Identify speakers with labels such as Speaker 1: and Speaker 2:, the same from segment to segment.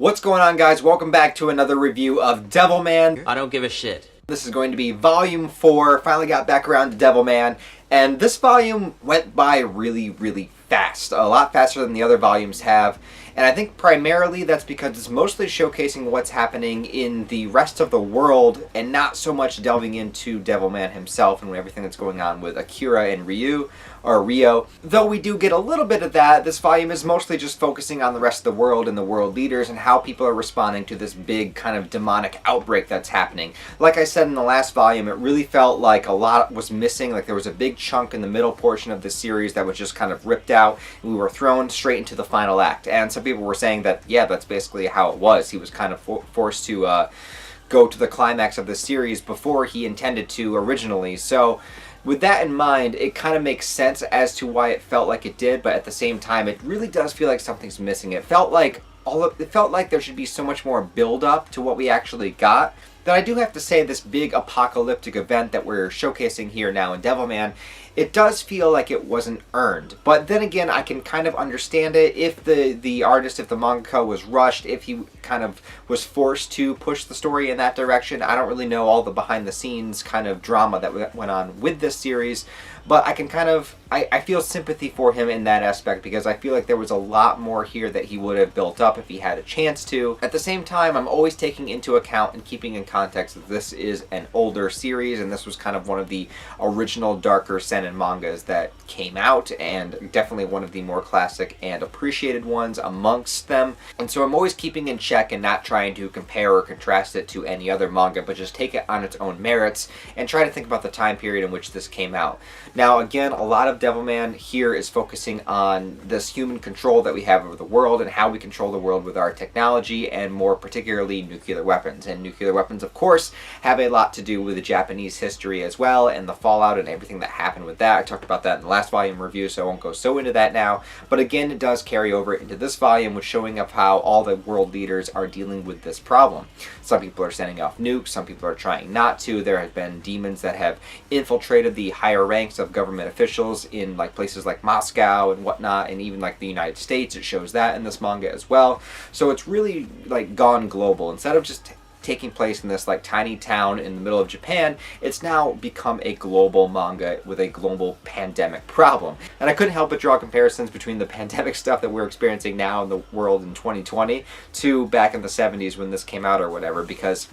Speaker 1: What's going on, guys? Welcome back to another review of Devilman.
Speaker 2: I don't give a shit.
Speaker 1: This is going to be volume 4. Finally got back around to Devilman, and this volume went by really fast. A lot faster than the other volumes have. And I think primarily that's because it's mostly showcasing what's happening in the rest of the world and not so much delving into Devilman himself and everything that's going on with Akira and Rio. Though we do get a little bit of that, this volume is mostly just focusing on the rest of the world and the world leaders and how people are responding to this big kind of demonic outbreak that's happening. Like I said in the last volume, it really felt like a lot was missing, like there was a big chunk in the middle portion of the series that was just kind of ripped out, and we were thrown straight into the final act. And some people were saying that, yeah, that's basically how it was. He was kind of forced to go to the climax of the series before he intended to originally. So with that in mind, it kind of makes sense as to why it felt like it did, but at the same time, it really does feel like something's missing. It felt like there should be so much more build up to what we actually got. That I do have to say, this big apocalyptic event that we're showcasing here now in Devilman, it does feel like it wasn't earned. But then again, I can kind of understand it if the artist, if the mangaka was rushed, if he kind of was forced to push the story in that direction. I don't really know all the behind the scenes kind of drama that went on with this series, but I can kind of, I feel sympathy for him in that aspect, because I feel like there was a lot more here that he would have built up if he had a chance to. At the same time, I'm always taking into account and keeping in context that this is an older series, and this was kind of one of the original darker seinen mangas that came out, and definitely one of the more classic and appreciated ones amongst them. And so I'm always keeping in check and not trying to compare or contrast it to any other manga, but just take it on its own merits and try to think about the time period in which this came out. Now again, a lot of Devilman here is focusing on this human control that we have over the world and how we control the world with our technology, and more particularly nuclear weapons. And nuclear weapons, of course, have a lot to do with the Japanese history as well, and the fallout and everything that happened with that. I talked about that in the last volume review, so I won't go so into that now. But again, it does carry over into this volume with showing of how all the world leaders are dealing with this problem. Some people are sending off nukes, some people are trying not to. There have been demons that have infiltrated the higher ranks of government officials in like places like Moscow and whatnot, and even like the United States. It shows that in this manga as well. So it's really like gone global. Instead of just taking place in this like tiny town in the middle of Japan, it's now become a global manga with a global pandemic problem. And I couldn't help but draw comparisons between the pandemic stuff that we're experiencing now in the world in 2020 to back in the 70s when this came out or whatever, because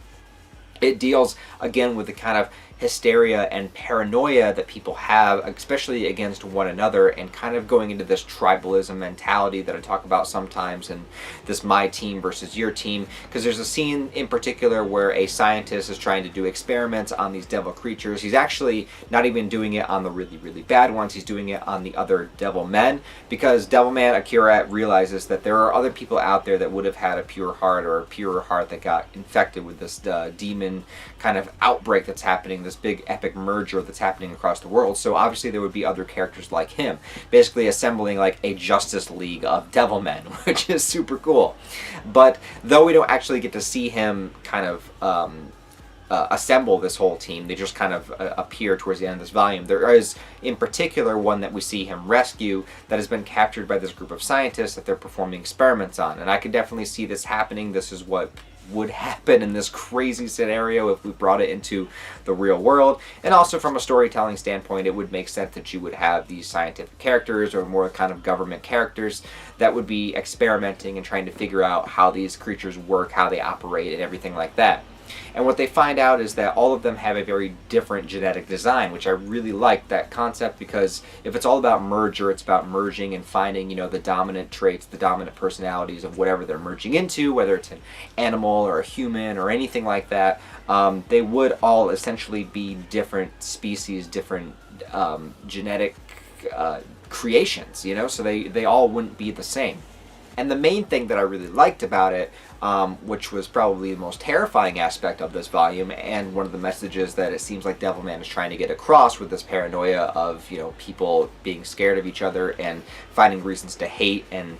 Speaker 1: it deals again with the kind of hysteria and paranoia that people have, especially against one another, and kind of going into this tribalism mentality that I talk about sometimes, and this my team versus your team. Because there's a scene in particular where a scientist is trying to do experiments on these devil creatures. He's actually not even doing it on the really bad ones, he's doing it on the other devil men, because Devilman Akira realizes that there are other people out there that would have had a pure heart, or a purer heart, that got infected with this demon kind of outbreak that's happening, this big epic merger that's happening across the world. So obviously there would be other characters like him, basically assembling like a Justice League of Devilmen, which is super cool. But though we don't actually get to see him kind of assemble this whole team, they just kind of appear towards the end of this volume. There is in particular one that we see him rescue that has been captured by this group of scientists that they're performing experiments on, and I could definitely see this happening. This is what would happen in this crazy scenario if we brought it into the real world. And also from a storytelling standpoint, it would make sense that you would have these scientific characters, or more kind of government characters, that would be experimenting and trying to figure out how these creatures work, how they operate, and everything like that. And what they find out is that all of them have a very different genetic design, which I really like that concept, because if it's all about merger, it's about merging and finding, you know, the dominant traits, the dominant personalities of whatever they're merging into, whether it's an animal or a human or anything like that. They would all essentially be different species, different genetic creations, you know, so they all wouldn't be the same. And the main thing that I really liked about it, which was probably the most terrifying aspect of this volume, and one of the messages that it seems like Devilman is trying to get across with this paranoia of, you know, people being scared of each other and finding reasons to hate and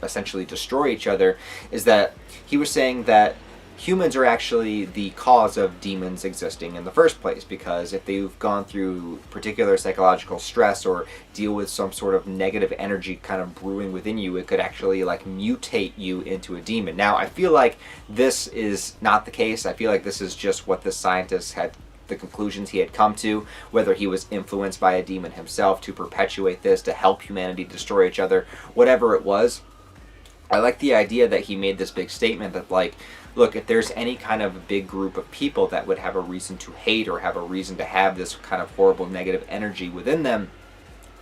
Speaker 1: essentially destroy each other, is that he was saying that humans are actually the cause of demons existing in the first place, because if they've gone through particular psychological stress or deal with some sort of negative energy kind of brewing within you, it could actually like mutate you into a demon. Now, I feel like this is not the case. I feel like this is just what the scientist had, the conclusions he had come to, whether he was influenced by a demon himself to perpetuate this, to help humanity destroy each other, whatever it was. I like the idea that he made this big statement that, like, look, if there's any kind of a big group of people that would have a reason to hate or have a reason to have this kind of horrible negative energy within them,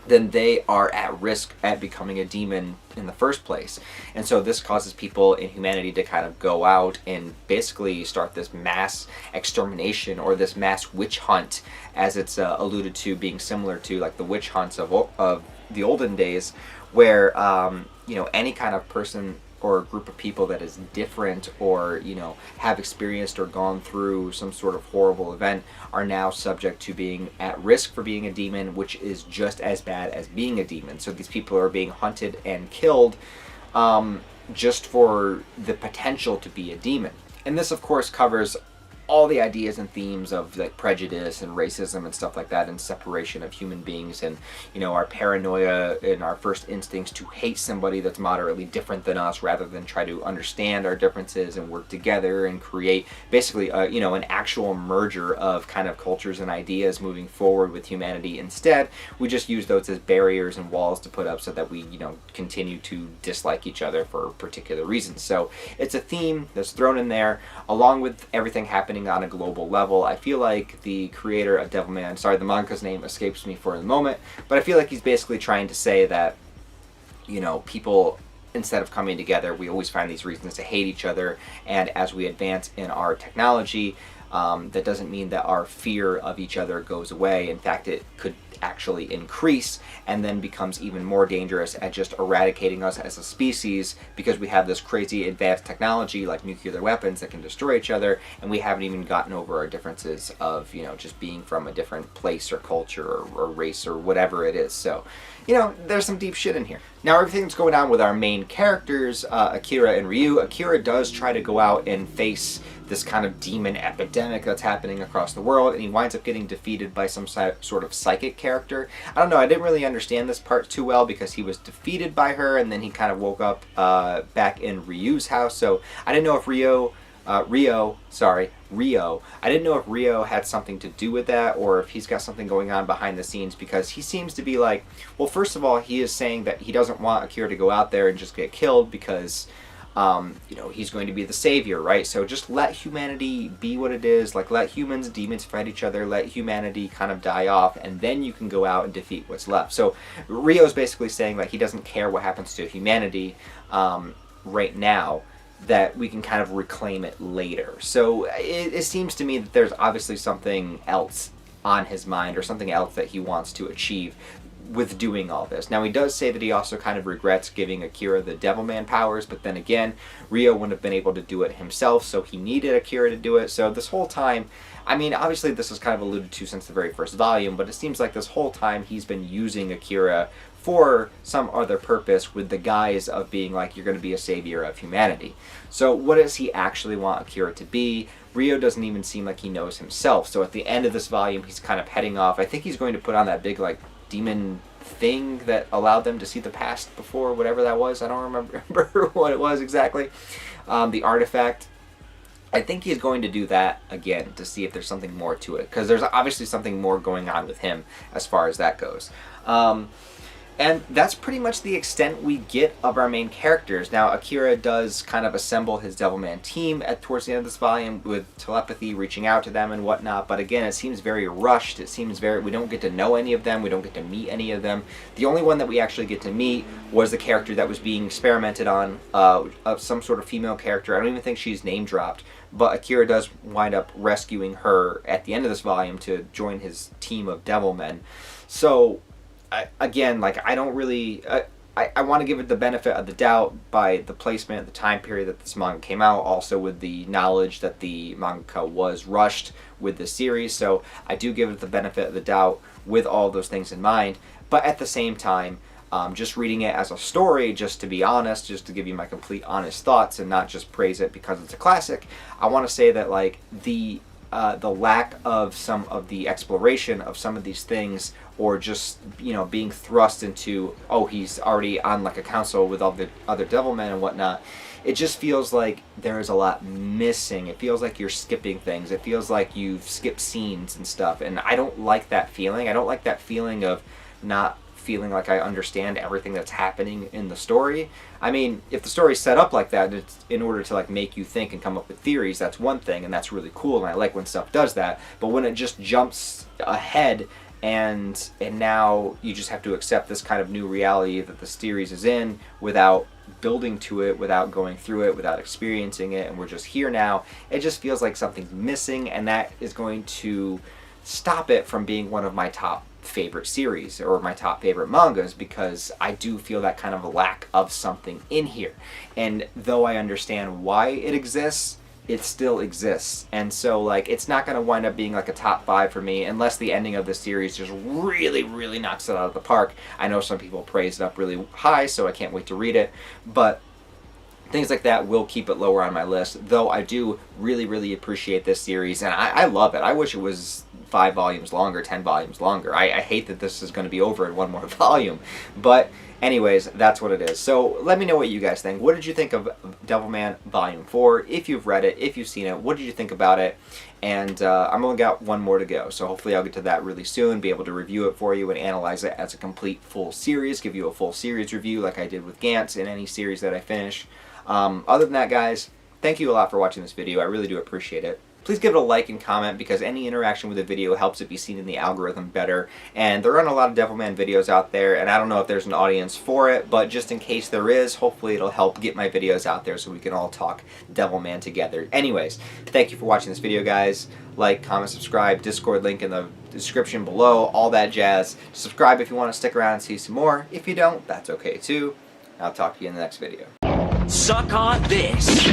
Speaker 1: then they are at risk at becoming a demon in the first place. And so this causes people in humanity to kind of go out and basically start this mass extermination or this mass witch hunt, as it's alluded to being similar to like the witch hunts of the olden days, where any kind of person or a group of people that is different or have experienced or gone through some sort of horrible event are now subject to being at risk for being a demon, which is just as bad as being a demon. So these people are being hunted and killed just for the potential to be a demon. And this of course covers all the ideas and themes of like prejudice and racism and stuff like that, and separation of human beings, and our paranoia and our first instincts to hate somebody that's moderately different than us, rather than try to understand our differences and work together and create basically an actual merger of kind of cultures and ideas moving forward with humanity. Instead, we just use those as barriers and walls to put up so that we continue to dislike each other for particular reasons. So it's a theme that's thrown in there along with everything happening on a global level. I feel like the creator of Devilman, sorry, the manga's name escapes me for the moment, but I feel like he's basically trying to say that, people, instead of coming together, we always find these reasons to hate each other. And as we advance in our technology, that doesn't mean that our fear of each other goes away. In fact, it could actually increase and then becomes even more dangerous at just eradicating us as a species, because we have this crazy advanced technology like nuclear weapons that can destroy each other, and we haven't even gotten over our differences of just being from a different place or culture or race or whatever it is. So there's some deep shit in here. Now, everything that's going on with our main characters, Akira and Ryu, Akira does try to go out and face this kind of demon epidemic that's happening across the world, and he winds up getting defeated by some sort of psychic character. I don't know, I didn't really understand this part too well, because he was defeated by her and then he kind of woke up back in Ryu's house. So I didn't know if Rio, I didn't know if Rio had something to do with that, or if he's got something going on behind the scenes, because he seems to be like, well, first of all, he is saying that he doesn't want Akira to go out there and just get killed, because he's going to be the savior, right? So just let humanity be what it is, like let humans and demons fight each other, let humanity kind of die off, and then you can go out and defeat what's left. So Rio's basically saying that he doesn't care what happens to humanity right now, that we can kind of reclaim it later. So it seems to me that there's obviously something else on his mind, or something else that he wants to achieve with doing all this. Now, he does say that he also kind of regrets giving Akira the Devilman powers, but then again, Rio wouldn't have been able to do it himself, so he needed Akira to do it. So this whole time, I mean, obviously this is kind of alluded to since the very first volume, but it seems like this whole time he's been using Akira for some other purpose, with the guise of being like, you're going to be a savior of humanity. So what does he actually want Akira to be? Rio doesn't even seem like he knows himself. So at the end of this volume, he's kind of heading off. I think he's going to put on that big like demon thing that allowed them to see the past before, whatever that was. I don't remember what it was exactly. The artifact. I think he's going to do that again to see if there's something more to it, because there's obviously something more going on with him as far as that goes. And that's pretty much the extent we get of our main characters. Now, Akira does kind of assemble his Devilman team towards the end of this volume with telepathy, reaching out to them and whatnot. But again, it seems very rushed. It seems we don't get to know any of them. We don't get to meet any of them. The only one that we actually get to meet was the character that was being experimented on, of some sort of female character. I don't even think she's name dropped. But Akira does wind up rescuing her at the end of this volume to join his team of Devilmen. So again, like, I don't really... I want to give it the benefit of the doubt by the placement, the time period that this manga came out, also with the knowledge that the mangaka was rushed with the series. So I do give it the benefit of the doubt with all those things in mind. But at the same time, just reading it as a story, just to be honest, just to give you my complete honest thoughts and not just praise it because it's a classic, I want to say that like the lack of some of the exploration of some of these things, or just, you know, being thrust into, oh, he's already on like a council with all the other Devilmen and whatnot, it just feels like there is a lot missing. It feels like you're skipping things. It feels like you've skipped scenes and stuff, and I don't like that feeling. I don't like that feeling of not feeling like I understand everything that's happening in the story. I mean, if the story's set up like that, it's in order to like make you think and come up with theories, that's one thing, and that's really cool, and I like when stuff does that. But when it just jumps ahead and now you just have to accept this kind of new reality that the series is in without building to it, without going through it, without experiencing it, and we're just here now, it just feels like something's missing, and that is going to stop it from being one of my top favorite series or my top favorite mangas, because I do feel that kind of a lack of something in here. And though I understand why it exists, it still exists. And so like it's not going to wind up being like a top 5 for me unless the ending of the series just really, really knocks it out of the park. I know some people praise it up really high, so I can't wait to read it, but things like that will keep it lower on my list, though I do really, really appreciate this series, and I love it. I wish it was 5 volumes longer, 10 volumes longer. I hate that this is going to be over in one more volume, but anyways, that's what it is. So let me know what you guys think. What did you think of Devilman Volume 4? If you've read it, if you've seen it, what did you think about it? And I'm only got one more to go, so hopefully I'll get to that really soon, be able to review it for you and analyze it as a complete full series, give you a full series review like I did with Gantz in any series that I finish. Other than that, guys, thank you a lot for watching this video. I really do appreciate it. Please give it a like and comment, because any interaction with the video helps it be seen in the algorithm better. And there aren't a lot of Devilman videos out there, and I don't know if there's an audience for it, but just in case there is, hopefully it'll help get my videos out there so we can all talk Devilman together. Anyways, thank you for watching this video, guys. Like, comment, subscribe, Discord link in the description below, all that jazz. Subscribe if you want to stick around and see some more. If you don't, that's okay too. I'll talk to you in the next video.
Speaker 2: Suck on this!